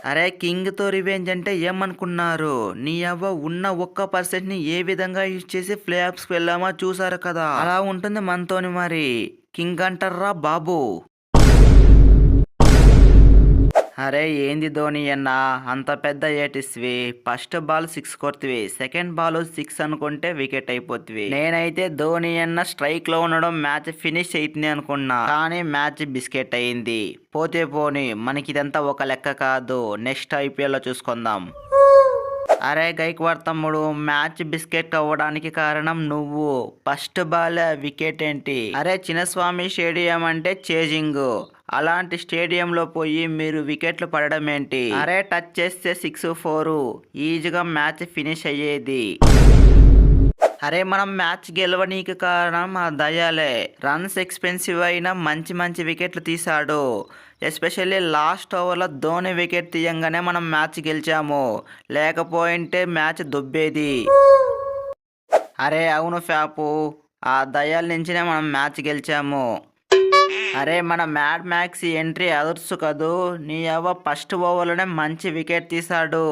అరే కింగ్ తో రివెంజ్ అంటే ఏమనుకున్నారు? నీ అవ్వ ఉన్న ఒక్క పర్సెంట్ ని ఏ విధంగా యూజ్ చేసి ప్లే ఆఫ్స్ కి వెళ్ళామో చూసారు కదా. అలా ఉంటుంది మనతోని మరి. కింగ్ అంటారా బాబు. అరే ఏంది ధోని అన్న అంత పెద్ద ఏటిస్వి. ఫస్ట్ బాల్ 6 కొడుతుంది, సెకండ్ బాల్ 6 అనుకుంటే వికెట్ అయిపోతుంది. నేనైతే ధోని అన్న స్ట్రైక్ లో ఉండడం మ్యాచ్ ఫినిష్ అవుతుంది అనుకున్నా, కానీ మ్యాచ్ బిస్కెట్ అయింది. పోతే పోని మనకి ఇదంతా ఒక లెక్క కాదు. నెక్స్ట్ ఐపీఎల్ లో చూసుకుందాం. అరే గైక్వాడ్ తమ్ముడు, మ్యాచ్ బిస్కెట్ అవ్వడానికి కారణం నువ్వు. ఫస్ట్ బాల్ వికెట్ ఏంటి? అరే చిన్నస్వామి స్టేడియం అంటే చేజింగ్, అలాంటి స్టేడియంలో పోయి మీరు వికెట్లు పడడం ఏంటి? అరే టచ్ చేస్తే 6 4 ఈజీగా మ్యాచ్ ఫినిష్ అయ్యేది. అరే మనం మ్యాచ్ గెలవనీకి కారణం ఆ దయాలే. రన్స్ ఎక్స్పెన్సివ్ అయినా మంచి మంచి వికెట్లు తీశాడు. ఎస్పెషల్లీ లాస్ట్ ఓవర్లో ధోని వికెట్ తీయంగానే మనం మ్యాచ్ గెలిచాము, లేకపోయింటే మ్యాచ్ దొబ్బేది. అరే అవును ఫ్యాపు, ఆ దయాల నుంచినే మనం మ్యాచ్ గెలిచాము. అరే మన మ్యాడ్ మ్యాక్స్ ఎంట్రీ అదర్సు కదూ. నీ అవ్వ ఫస్ట్ ఓవర్లోనే మంచి వికెట్ తీశాడు,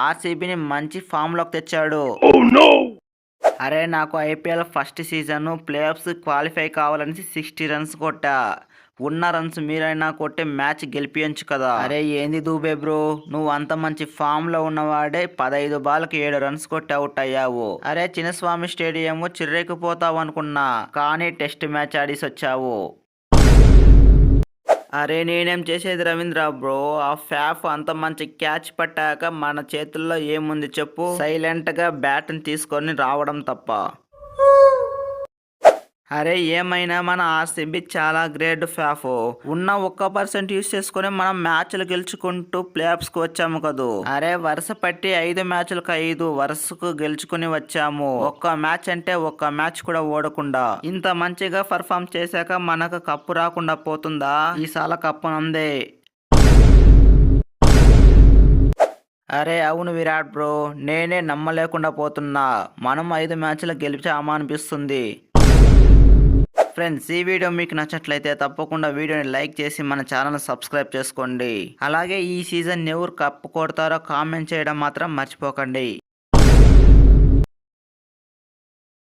ఆర్సీబీని మంచి ఫామ్లోకి తెచ్చాడు. అరే నాకు IPL first season play offs qualify కావాలని 60 రన్స్ కొట్టా. ఉన్న రన్స్ మీరైనా కొట్టి మ్యాచ్ గెలిపించు కదా. అరే ఏంది దూబే బ్రో, నువ్వు అంత మంచి ఫామ్ లో ఉన్నవాడే 15 బాల్కి 7 రన్స్ కొట్టి అవుట్ అయ్యావు. అరే చిన్నస్వామి స్టేడియం చిర్రెక్కిపోతావు అనుకున్నా, కానీ టెస్ట్ మ్యాచ్ ఆడేసి వచ్చావు. అరే నేనేం చేసేది రవీంద్ర బ్రో, ఆ ఫ్యాఫ్ అంత మంచి క్యాచ్ పట్టాక మన చేతుల్లో ఏముంది చెప్పు? సైలెంట్ గా బ్యాట్ని తీసుకొని రావడం తప్ప. అరే ఏమైనా మన ఆర్సీబీ చాలా గ్రేట్ ఫ్యాఫ్. ఉన్న 1% యూస్ చేసుకుని మనం మ్యాచ్లు గెలుచుకుంటూ ప్లే ఆఫ్స్ కు వచ్చాము కదూ. అరే వరుస పట్టి 5 మ్యాచ్లకు 5 వరుసకు గెలుచుకుని వచ్చాము. ఒక్క మ్యాచ్ అంటే ఒక్క మ్యాచ్ కూడా ఓడకుండా. ఇంత మంచిగా పర్ఫామ్ చేశాక మనకు కప్పు రాకుండా పోతుందా? ఈసాల కప్పు నందే. అరే అవును విరాట్ బ్రో, నేనే నమ్మలేకుండా పోతున్నా. మనం 5 మ్యాచ్లు గెలిచామా అనిపిస్తుంది. ఫ్రెండ్స్ ఈ వీడియో మీకు నచ్చట్లయితే తప్పకుండా వీడియోని లైక్ చేసి మన ఛానల్ సబ్స్క్రైబ్ చేసుకోండి. అలాగే ఈ సీజన్ ఎవరు కప్పు కొడతారో కామెంట్ చేయడం మాత్రం మర్చిపోకండి.